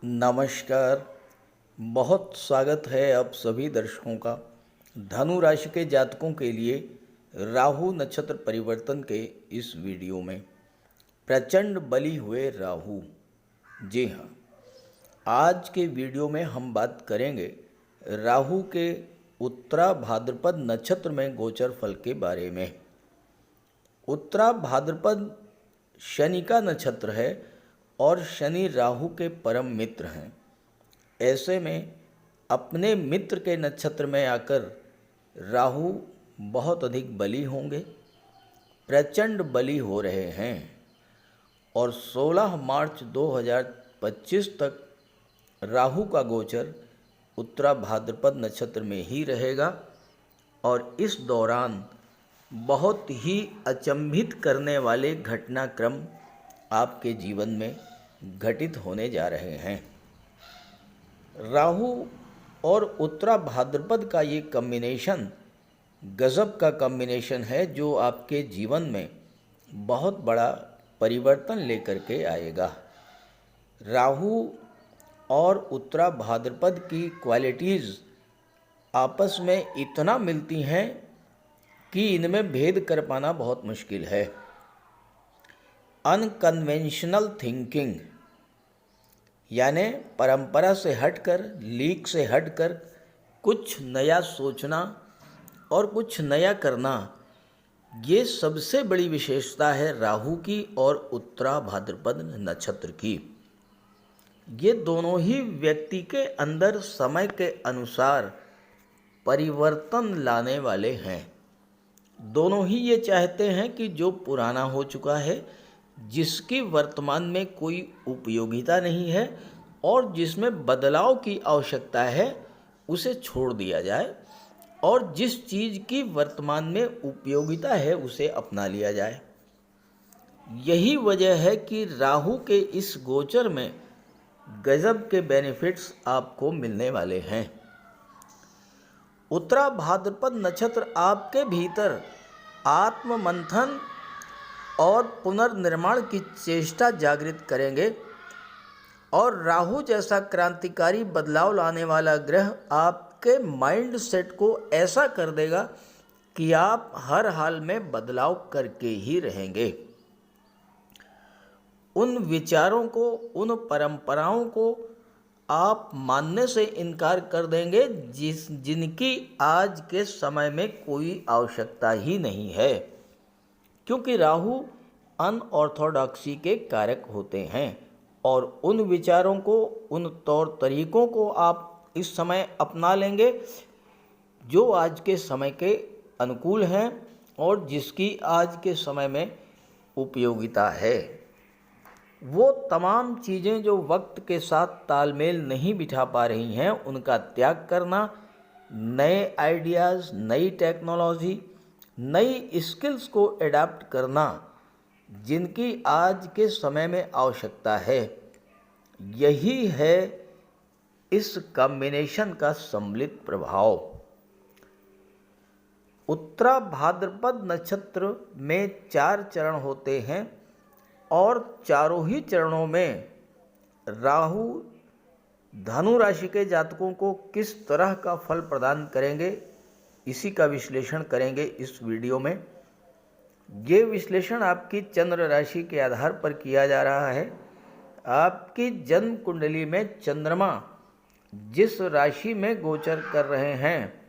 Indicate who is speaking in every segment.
Speaker 1: नमस्कार। बहुत स्वागत है आप सभी दर्शकों का धनु राशि के जातकों के लिए राहु नक्षत्र परिवर्तन के इस वीडियो में। प्रचंड बली हुए राहु। जी हाँ, आज के वीडियो में हम बात करेंगे राहु के उत्तरा भाद्रपद नक्षत्र में गोचर फल के बारे में। उत्तरा भाद्रपद शनि का नक्षत्र है और शनि राहु के परम मित्र हैं। ऐसे में अपने मित्र के नक्षत्र में आकर राहु बहुत अधिक बली होंगे, प्रचंड बली हो रहे हैं और 16 मार्च 2025 तक राहु का गोचर उत्तरा भाद्रपद नक्षत्र में ही रहेगा और इस दौरान बहुत ही अचंभित करने वाले घटनाक्रम आपके जीवन में घटित होने जा रहे हैं। राहु और उत्तरा भाद्रपद का ये कॉम्बिनेशन गजब का कॉम्बिनेशन है जो आपके जीवन में बहुत बड़ा परिवर्तन लेकर के आएगा। राहु और उत्तरा भाद्रपद की क्वालिटीज़ आपस में इतना मिलती हैं कि इनमें भेद कर पाना बहुत मुश्किल है। अनकन्वेंशनल थिंकिंग यानी परंपरा से हटकर, लीक से हटकर कुछ नया सोचना और कुछ नया करना, ये सबसे बड़ी विशेषता है राहु की और उत्तरा भाद्रपद नक्षत्र की। ये दोनों ही व्यक्ति के अंदर समय के अनुसार परिवर्तन लाने वाले हैं। दोनों ही ये चाहते हैं कि जो पुराना हो चुका है, जिसकी वर्तमान में कोई उपयोगिता नहीं है और जिसमें बदलाव की आवश्यकता है, उसे छोड़ दिया जाए और जिस चीज़ की वर्तमान में उपयोगिता है उसे अपना लिया जाए। यही वजह है कि राहु के इस गोचर में गजब के बेनिफिट्स आपको मिलने वाले हैं। उत्तरा भाद्रपद नक्षत्र आपके भीतर आत्ममंथन और पुनर्निर्माण की चेष्टा जागृत करेंगे और राहु जैसा क्रांतिकारी बदलाव लाने वाला ग्रह आपके माइंड सेट को ऐसा कर देगा कि आप हर हाल में बदलाव करके ही रहेंगे। उन विचारों को, उन परंपराओं को आप मानने से इनकार कर देंगे जिनकी आज के समय में कोई आवश्यकता ही नहीं है, क्योंकि राहु अनऑर्थोडॉक्सी के कारक होते हैं और उन विचारों को, उन तौर तरीकों को आप इस समय अपना लेंगे जो आज के समय के अनुकूल हैं और जिसकी आज के समय में उपयोगिता है। वो तमाम चीज़ें जो वक्त के साथ तालमेल नहीं बिठा पा रही हैं, उनका त्याग करना, नए आइडियाज़, नई टेक्नोलॉजी, नई स्किल्स को एडाप्ट करना, जिनकी आज के समय में आवश्यकता है, यही है इस कॉम्बिनेशन का सम्मिलित प्रभाव। उत्तरा भाद्रपद नक्षत्र में 4 चरण होते हैं और चारों ही चरणों में राहु धनु राशि के जातकों को किस तरह का फल प्रदान करेंगे, इसी का विश्लेषण करेंगे इस वीडियो में। ये विश्लेषण आपकी चंद्र राशि के आधार पर किया जा रहा है। आपकी जन्म कुंडली में चंद्रमा जिस राशि में गोचर कर रहे हैं,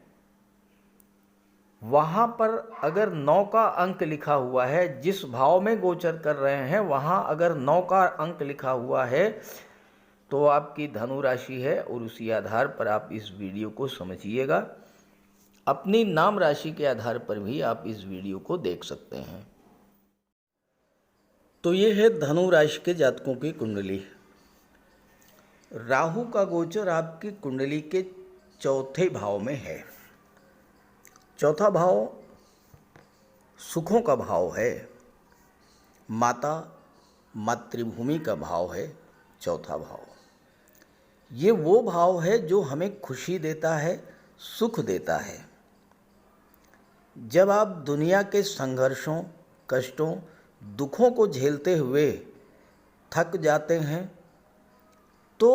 Speaker 1: वहाँ पर अगर 9 का अंक लिखा हुआ है, जिस भाव में गोचर कर रहे हैं वहाँ अगर 9 का अंक लिखा हुआ है तो आपकी धनु राशि है और उसी आधार पर आप इस वीडियो को समझिएगा। अपनी नाम राशि के आधार पर भी आप इस वीडियो को देख सकते हैं। तो ये है धनु राशि के जातकों की कुंडली। राहु का गोचर आपकी कुंडली के चौथे भाव में है। चौथा भाव सुखों का भाव है, माता मातृभूमि का भाव है। चौथा भाव ये वो भाव है जो हमें खुशी देता है, सुख देता है। जब आप दुनिया के संघर्षों, कष्टों, दुखों को झेलते हुए थक जाते हैं तो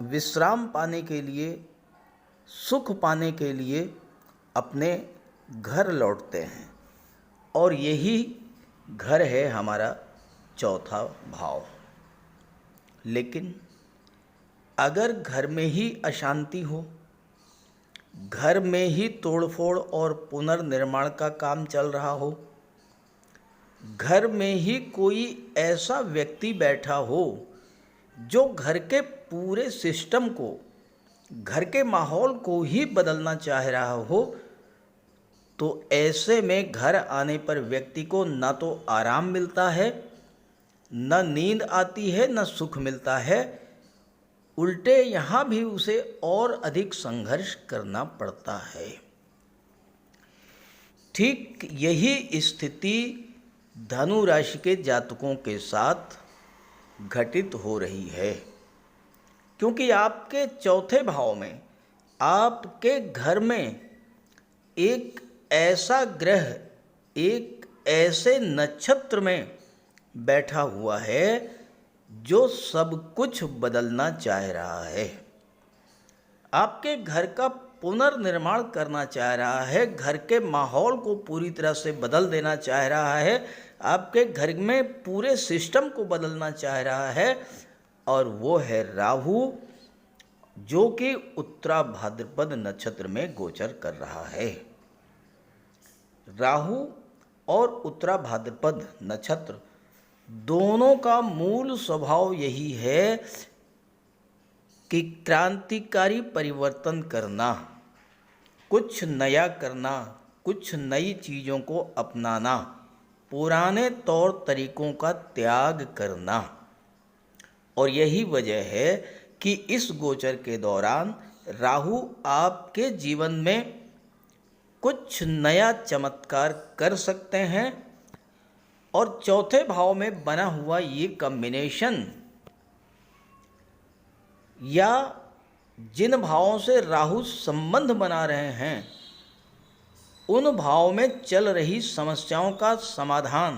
Speaker 1: विश्राम पाने के लिए, सुख पाने के लिए अपने घर लौटते हैं, और यही घर है हमारा चौथा भाव। लेकिन अगर घर में ही अशांति हो, घर में ही तोड़फोड़ और पुनर्निर्माण का काम चल रहा हो, घर में ही कोई ऐसा व्यक्ति बैठा हो जो घर के पूरे सिस्टम को, घर के माहौल को ही बदलना चाह रहा हो, तो ऐसे में घर आने पर व्यक्ति को न तो आराम मिलता है, न नींद आती है, न सुख मिलता है। उल्टे यहाँ भी उसे और अधिक संघर्ष करना पड़ता है। ठीक यही स्थिति धनु राशि के जातकों के साथ घटित हो रही है, क्योंकि आपके चौथे भाव में, आपके घर में एक ऐसा ग्रह, एक ऐसे नक्षत्र में बैठा हुआ है जो सब कुछ बदलना चाह रहा है। आपके घर का पुनर्निर्माण करना चाह रहा है, घर के माहौल को पूरी तरह से बदल देना चाह रहा है, आपके घर में पूरे सिस्टम को बदलना चाह रहा है, और वो है राहु, जो कि उत्तरा भाद्रपद नक्षत्र में गोचर कर रहा है। राहु और उत्तरा भाद्रपद नक्षत्र दोनों का मूल स्वभाव यही है कि क्रांतिकारी परिवर्तन करना, कुछ नया करना, कुछ नई चीज़ों को अपनाना, पुराने तौर तरीकों का त्याग करना। और यही वजह है कि इस गोचर के दौरान राहु आपके जीवन में कुछ नया चमत्कार कर सकते हैं, और चौथे भाव में बना हुआ ये कॉम्बिनेशन, या जिन भावों से राहु संबंध बना रहे हैं, उन भाव में चल रही समस्याओं का समाधान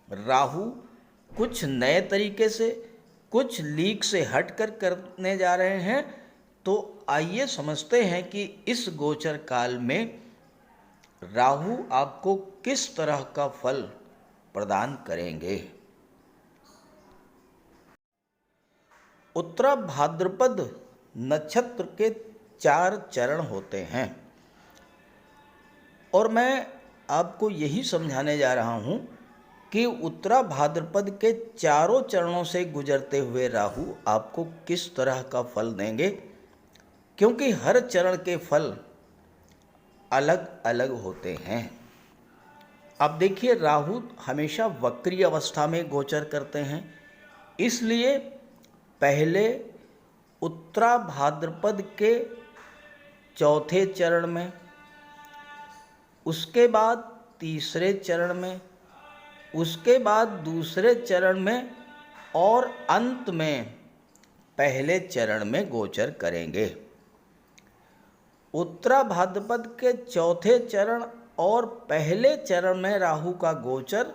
Speaker 1: राहु कुछ नए तरीके से, कुछ लीक से हटकर करने जा रहे हैं। तो आइए समझते हैं कि इस गोचर काल में राहु आपको किस तरह का फल प्रदान करेंगे। उत्तरा भाद्रपद नक्षत्र के 4 चरण होते हैं, और मैं आपको यही समझाने जा रहा हूं कि उत्तरा भाद्रपद के चारों चरणों से गुजरते हुए राहु आपको किस तरह का फल देंगे, क्योंकि हर चरण के फल अलग अलग होते हैं। अब देखिए, राहु हमेशा वक्री अवस्था में गोचर करते हैं, इसलिए पहले उत्तरा भाद्रपद के चौथे चरण में, उसके बाद तीसरे चरण में, उसके बाद दूसरे चरण में, और अंत में पहले चरण में गोचर करेंगे। उत्तरा भाद्रपद के चौथे चरण और पहले चरण में राहु का गोचर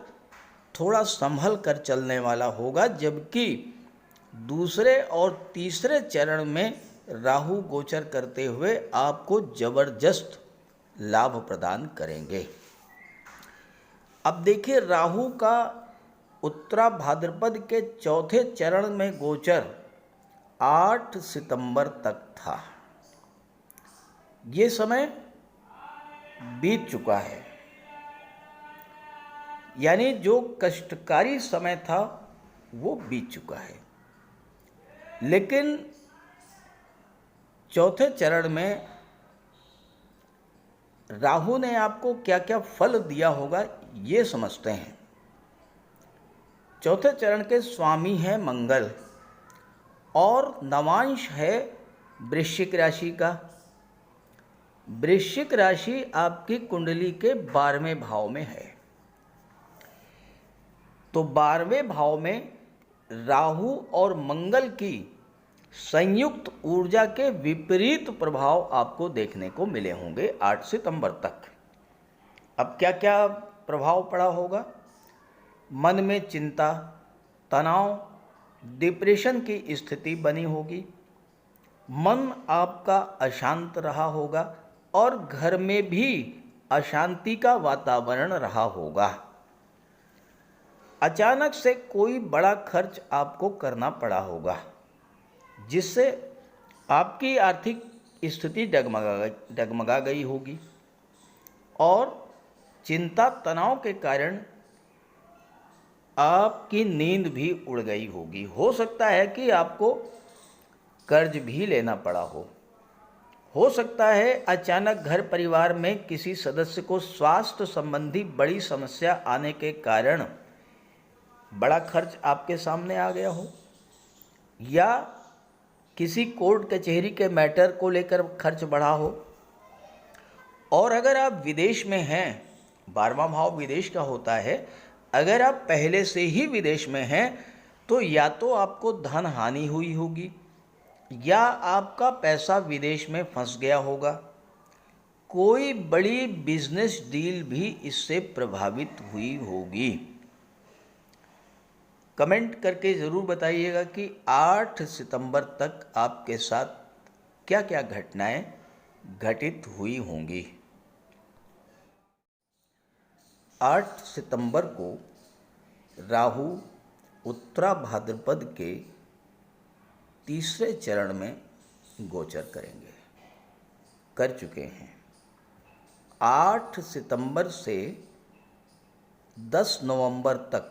Speaker 1: थोड़ा संभल कर चलने वाला होगा, जबकि दूसरे और तीसरे चरण में राहु गोचर करते हुए आपको जबरदस्त लाभ प्रदान करेंगे। अब देखिए, राहु का उत्तरा भाद्रपद के चौथे चरण में गोचर 8 सितंबर तक था। ये समय बीत चुका है, यानी जो कष्टकारी समय था वो बीत चुका है। लेकिन चौथे चरण में राहु ने आपको क्या क्या फल दिया होगा, ये समझते हैं। चौथे चरण के स्वामी हैं मंगल, और नवांश है वृश्चिक राशि का। वृश्चिक राशि आपकी कुंडली के 12वें भाव में है, तो 12वें भाव में राहु और मंगल की संयुक्त ऊर्जा के विपरीत प्रभाव आपको देखने को मिले होंगे 8 सितंबर तक। अब क्या क्या प्रभाव पड़ा होगा? मन में चिंता, तनाव, डिप्रेशन की स्थिति बनी होगी, मन आपका अशांत रहा होगा और घर में भी अशांति का वातावरण रहा होगा। अचानक से कोई बड़ा खर्च आपको करना पड़ा होगा, जिससे आपकी आर्थिक स्थिति डगमगा गई होगी और चिंता तनाव के कारण आपकी नींद भी उड़ गई होगी। हो सकता है कि आपको कर्ज भी लेना पड़ा हो सकता है अचानक घर परिवार में किसी सदस्य को स्वास्थ्य संबंधी बड़ी समस्या आने के कारण बड़ा खर्च आपके सामने आ गया हो, या किसी कोर्ट कचहरी के मैटर को लेकर खर्च बढ़ा हो। और अगर आप विदेश में हैं, 12वां भाव विदेश का होता है, अगर आप पहले से ही विदेश में हैं तो या तो आपको धन हानि हुई होगी या आपका पैसा विदेश में फंस गया होगा। कोई बड़ी बिजनेस डील भी इससे प्रभावित हुई होगी। कमेंट करके ज़रूर बताइएगा कि 8 सितंबर तक आपके साथ क्या क्या घटनाएं घटित हुई होंगी। 8 सितंबर को राहु उत्तरा भाद्रपद के तीसरे चरण में गोचर कर चुके हैं। 8 सितंबर से 10 नवंबर तक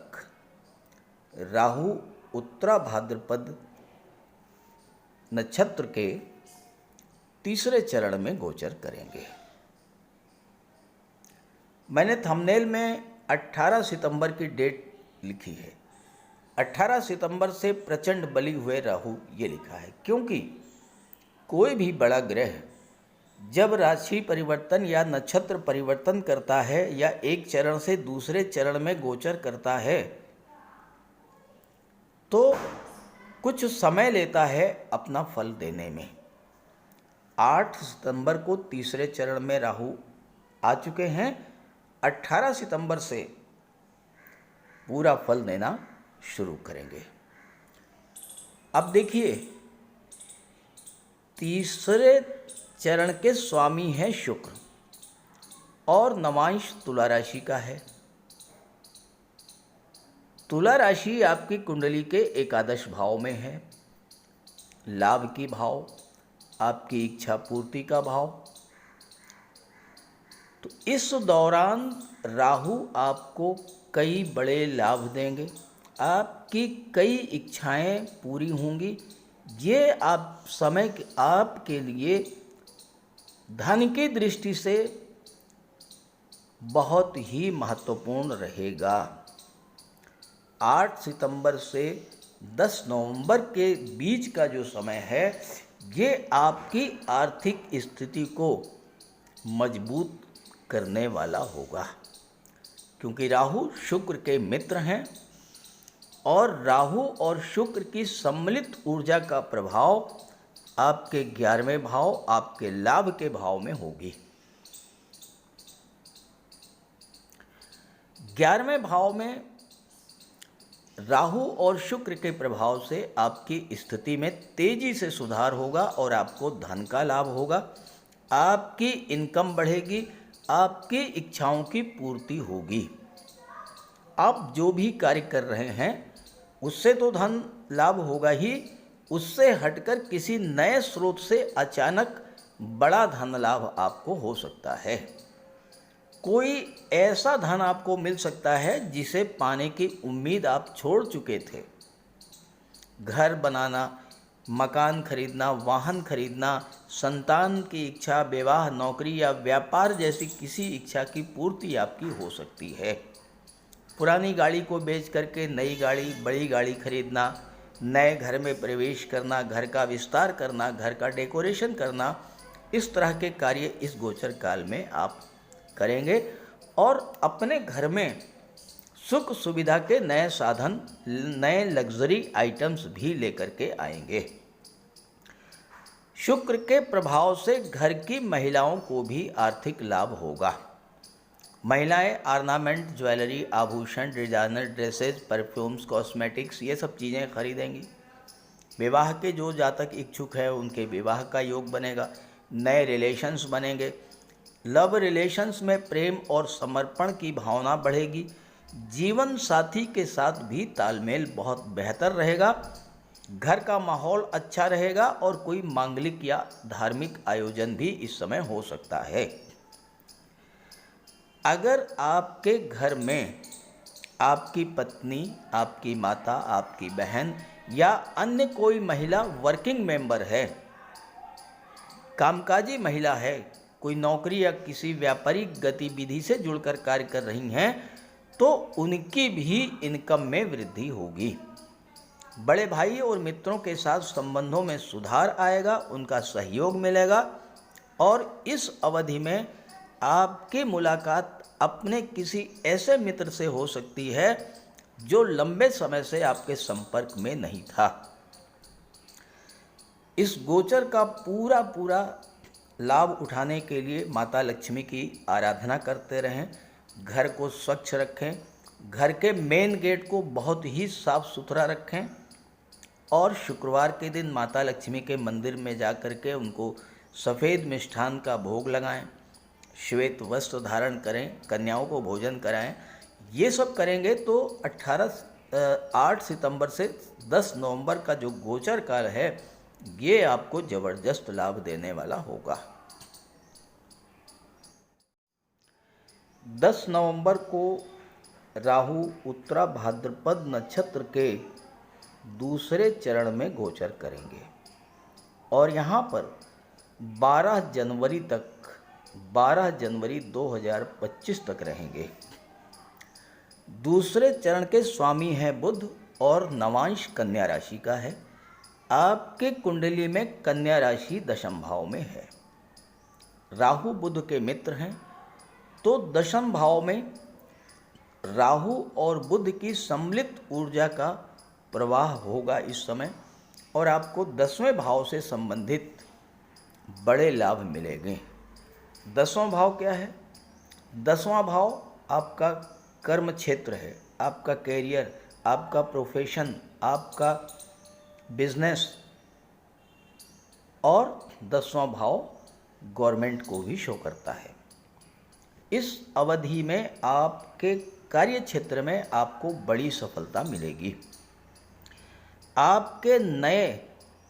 Speaker 1: राहु उत्तरा भाद्रपद नक्षत्र के तीसरे चरण में गोचर करेंगे। मैंने थंबनेल में 18 सितंबर की डेट लिखी है। 18 सितंबर से प्रचंड बली हुए राहु ये लिखा है, क्योंकि कोई भी बड़ा ग्रह जब राशि परिवर्तन या नक्षत्र परिवर्तन करता है या एक चरण से दूसरे चरण में गोचर करता है तो कुछ समय लेता है अपना फल देने में। 8 सितंबर को तीसरे चरण में राहु आ चुके हैं। 18 सितंबर से पूरा फल देना शुरू करेंगे। अब देखिए, तीसरे चरण के स्वामी है शुक्र और नवांश तुला राशि का है। तुला राशि आपकी कुंडली के एकादश भाव में है। लाभ की भाव, आपकी इच्छा पूर्ति का भाव। तो इस दौरान राहु आपको कई बड़े लाभ देंगे, आपकी कई इच्छाएं पूरी होंगी। ये आप समय आपके लिए धन की दृष्टि से बहुत ही महत्वपूर्ण रहेगा। 8 सितंबर से 10 नवंबर के बीच का जो समय है, ये आपकी आर्थिक स्थिति को मजबूत करने वाला होगा, क्योंकि राहु शुक्र के मित्र हैं और राहु और शुक्र की सम्मिलित ऊर्जा का प्रभाव आपके 11वें भाव, आपके लाभ के भाव में होगी। 11वें भाव में राहु और शुक्र के प्रभाव से आपकी स्थिति में तेजी से सुधार होगा और आपको धन का लाभ होगा। आपकी इनकम बढ़ेगी, आपकी इच्छाओं की पूर्ति होगी। आप जो भी कार्य कर रहे हैं उससे तो धन लाभ होगा ही, उससे हटकर किसी नए स्रोत से अचानक बड़ा धन लाभ आपको हो सकता है। कोई ऐसा धन आपको मिल सकता है जिसे पाने की उम्मीद आप छोड़ चुके थे। घर बनाना, मकान खरीदना, वाहन खरीदना, संतान की इच्छा, विवाह, नौकरी या व्यापार जैसी किसी इच्छा की पूर्ति आपकी हो सकती है। पुरानी गाड़ी को बेच करके नई गाड़ी, बड़ी गाड़ी खरीदना, नए घर में प्रवेश करना, घर का विस्तार करना, घर का डेकोरेशन करना, इस तरह के कार्य इस गोचर काल में आप करेंगे और अपने घर में सुख सुविधा के नए साधन, नए लग्जरी आइटम्स भी लेकर के आएंगे। शुक्र के प्रभाव से घर की महिलाओं को भी आर्थिक लाभ होगा। महिलाएं ऑर्नामेंट, ज्वेलरी, आभूषण, डिजाइनर ड्रेसेस, परफ्यूम्स, कॉस्मेटिक्स ये सब चीज़ें खरीदेंगी। विवाह के जो जातक इच्छुक है उनके विवाह का योग बनेगा। नए रिलेशंस बनेंगे। लव रिलेशंस में प्रेम और समर्पण की भावना बढ़ेगी। जीवन साथी के साथ भी तालमेल बहुत बेहतर रहेगा। घर का माहौल अच्छा रहेगा और कोई मांगलिक या धार्मिक आयोजन भी इस समय हो सकता है। अगर आपके घर में आपकी पत्नी, आपकी माता, आपकी बहन या अन्य कोई महिला वर्किंग मेंबर है, कामकाजी महिला है, कोई नौकरी या किसी व्यापारिक गतिविधि से जुड़कर कार्य कर रही हैं, तो उनकी भी इनकम में वृद्धि होगी। बड़े भाई और मित्रों के साथ संबंधों में सुधार आएगा, उनका सहयोग मिलेगा और इस अवधि में आपकी मुलाकात अपने किसी ऐसे मित्र से हो सकती है जो लंबे समय से आपके संपर्क में नहीं था। इस गोचर का पूरा लाभ उठाने के लिए माता लक्ष्मी की आराधना करते रहें। घर को स्वच्छ रखें, घर के मेन गेट को बहुत ही साफ सुथरा रखें और शुक्रवार के दिन माता लक्ष्मी के मंदिर में जा कर के उनको सफ़ेद मिष्ठान का भोग लगाएं, श्वेत वस्त्र धारण करें, कन्याओं को भोजन कराएं। ये सब करेंगे तो 8 सितंबर से 10 नवंबर का जो गोचर काल है ये आपको ज़बरदस्त लाभ देने वाला होगा। 10 नवंबर को राहु उत्तरा भाद्रपद नक्षत्र के दूसरे चरण में गोचर करेंगे और यहाँ पर 12 जनवरी 2025 तक रहेंगे। दूसरे चरण के स्वामी हैं बुध और नवांश कन्या राशि का है। आपके कुंडली में कन्या राशि दशम भाव में है। राहु बुध के मित्र हैं, तो दशम भाव में राहु और बुध की सम्मिलित ऊर्जा का प्रवाह होगा इस समय और आपको 10वें भाव से संबंधित बड़े लाभ मिलेंगे। 10वां भाव क्या है? 10वां भाव आपका कर्म क्षेत्र है, आपका कैरियर, आपका प्रोफेशन, आपका बिजनेस और 10वां भाव गवर्नमेंट को भी शो करता है। इस अवधि में आपके कार्य क्षेत्र में आपको बड़ी सफलता मिलेगी। आपके नए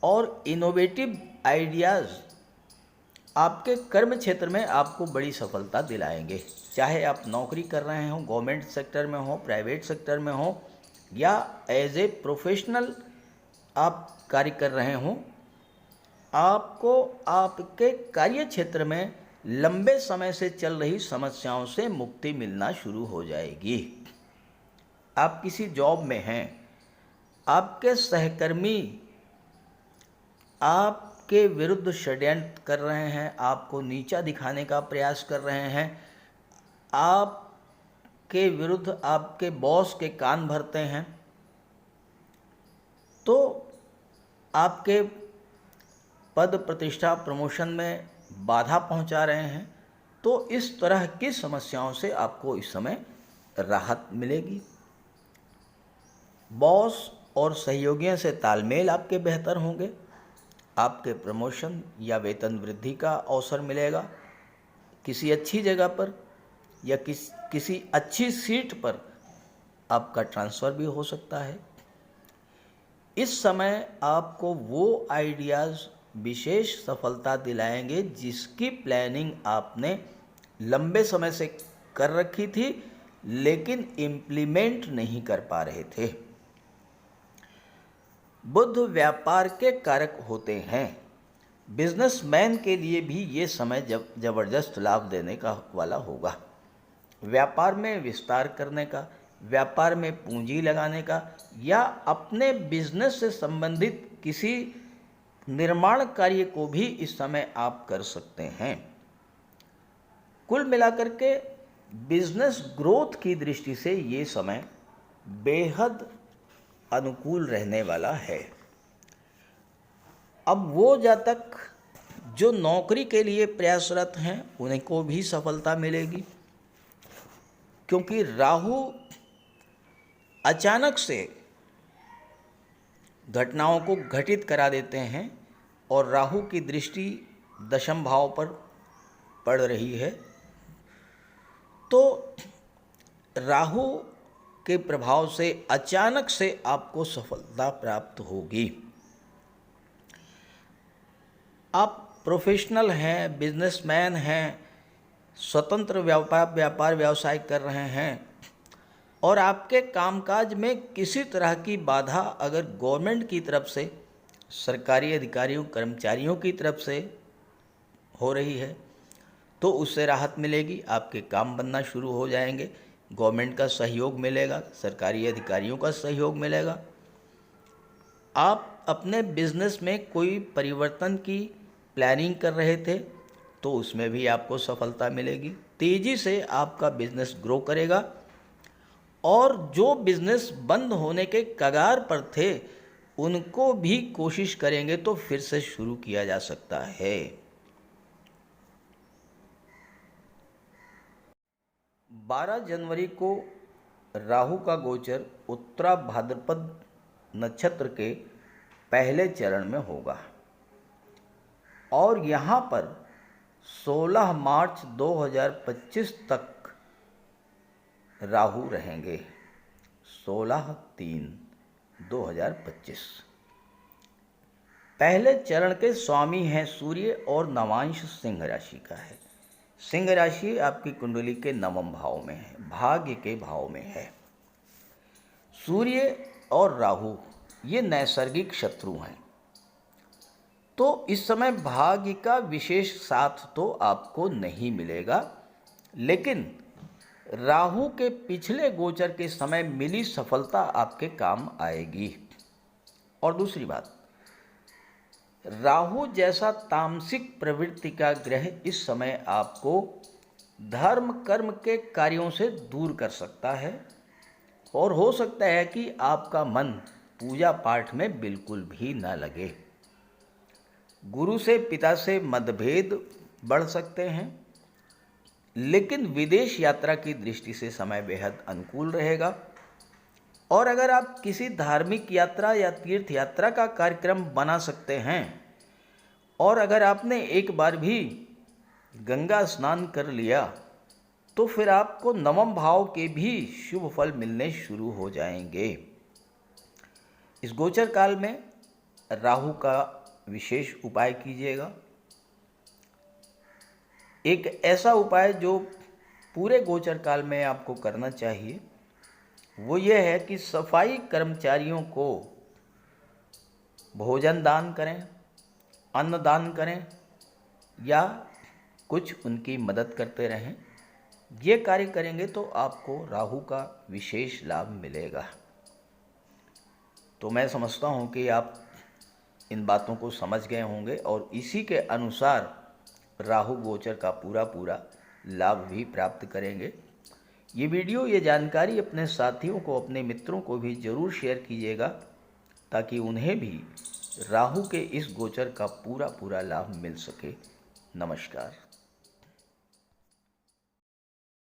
Speaker 1: और इनोवेटिव आइडियाज़ आपके कर्म क्षेत्र में आपको बड़ी सफलता दिलाएंगे। चाहे आप नौकरी कर रहे हों, गवर्नमेंट सेक्टर में हो, प्राइवेट सेक्टर में हो या एज ए प्रोफेशनल आप कार्य कर रहे हों, आपको आपके कार्य क्षेत्र में लंबे समय से चल रही समस्याओं से मुक्ति मिलना शुरू हो जाएगी। आप किसी जॉब में हैं, आपके सहकर्मी आपके विरुद्ध षड्यंत्र कर रहे हैं, आपको नीचा दिखाने का प्रयास कर रहे हैं, आपके विरुद्ध आपके बॉस के कान भरते हैं, तो आपके पद प्रतिष्ठा प्रमोशन में बाधा पहुंचा रहे हैं, तो इस तरह की समस्याओं से आपको इस समय राहत मिलेगी। बॉस और सहयोगियों से तालमेल आपके बेहतर होंगे। आपके प्रमोशन या वेतन वृद्धि का अवसर मिलेगा। किसी अच्छी जगह पर या किसी अच्छी सीट पर आपका ट्रांसफ़र भी हो सकता है। इस समय आपको वो आइडियाज़ विशेष सफलता दिलाएंगे जिसकी प्लानिंग आपने लंबे समय से कर रखी थी लेकिन इम्प्लीमेंट नहीं कर पा रहे थे। बुध व्यापार के कारक होते हैं। बिजनेसमैन के लिए भी ये समय ज़बरदस्त लाभ देने का वाला होगा। व्यापार में विस्तार करने का, व्यापार में पूंजी लगाने का या अपने बिजनेस से संबंधित किसी निर्माण कार्य को भी इस समय आप कर सकते हैं। कुल मिलाकर के बिजनेस ग्रोथ की दृष्टि से ये समय बेहद अनुकूल रहने वाला है। अब वो जातक जो नौकरी के लिए प्रयासरत हैं उनको भी सफलता मिलेगी। क्योंकि राहु अचानक से घटनाओं को घटित करा देते हैं और राहु की दृष्टि दशम भाव पर पड़ रही है, तो राहु के प्रभाव से अचानक से आपको सफलता प्राप्त होगी। आप प्रोफेशनल हैं, बिजनेसमैन हैं, स्वतंत्र व्यापार व्यवसाय कर रहे हैं और आपके कामकाज में किसी तरह की बाधा अगर गवर्नमेंट की तरफ से, सरकारी अधिकारियों कर्मचारियों की तरफ से हो रही है तो उससे राहत मिलेगी, आपके काम बनना शुरू हो जाएंगे, गवर्नमेंट का सहयोग मिलेगा, सरकारी अधिकारियों का सहयोग मिलेगा। आप अपने बिजनेस में कोई परिवर्तन की प्लानिंग कर रहे थे तो उसमें भी आपको सफलता मिलेगी, तेज़ी से आपका बिजनेस ग्रो करेगा और जो बिजनेस बंद होने के कगार पर थे उनको भी कोशिश करेंगे तो फिर से शुरू किया जा सकता है। 12 जनवरी को राहु का गोचर उत्तरा भाद्रपद नक्षत्र के पहले चरण में होगा और यहाँ पर 16 मार्च 2025 तक राहु रहेंगे। 16/3/2025। पहले चरण के स्वामी हैं सूर्य और नवांश सिंह राशि का है। सिंह राशि आपकी कुंडली के नवम भाव में है, भाग्य के भाव में है। सूर्य और राहु ये नैसर्गिक शत्रु हैं, तो इस समय भाग्य का विशेष साथ तो आपको नहीं मिलेगा, लेकिन राहु के पिछले गोचर के समय मिली सफलता आपके काम आएगी। और दूसरी बात, राहु जैसा तामसिक प्रवृत्ति का ग्रह इस समय आपको धर्म कर्म के कार्यों से दूर कर सकता है और हो सकता है कि आपका मन पूजा पाठ में बिल्कुल भी न लगे। गुरु से, पिता से मतभेद बढ़ सकते हैं, लेकिन विदेश यात्रा की दृष्टि से समय बेहद अनुकूल रहेगा। और अगर आप किसी धार्मिक यात्रा या तीर्थ यात्रा का कार्यक्रम बना सकते हैं और अगर आपने एक बार भी गंगा स्नान कर लिया तो फिर आपको नवम भाव के भी शुभ फल मिलने शुरू हो जाएंगे। इस गोचर काल में राहु का विशेष उपाय कीजिएगा। एक ऐसा उपाय जो पूरे गोचर काल में आपको करना चाहिए वो ये है कि सफाई कर्मचारियों को भोजन दान करें, अन्न दान करें या कुछ उनकी मदद करते रहें। ये कार्य करेंगे तो आपको राहु का विशेष लाभ मिलेगा। तो मैं समझता हूँ कि आप इन बातों को समझ गए होंगे और इसी के अनुसार राहु गोचर का पूरा लाभ भी प्राप्त करेंगे। ये वीडियो, ये जानकारी अपने साथियों को, अपने मित्रों को भी ज़रूर शेयर कीजिएगा ताकि उन्हें भी राहु के इस गोचर का पूरा लाभ मिल सके। नमस्कार।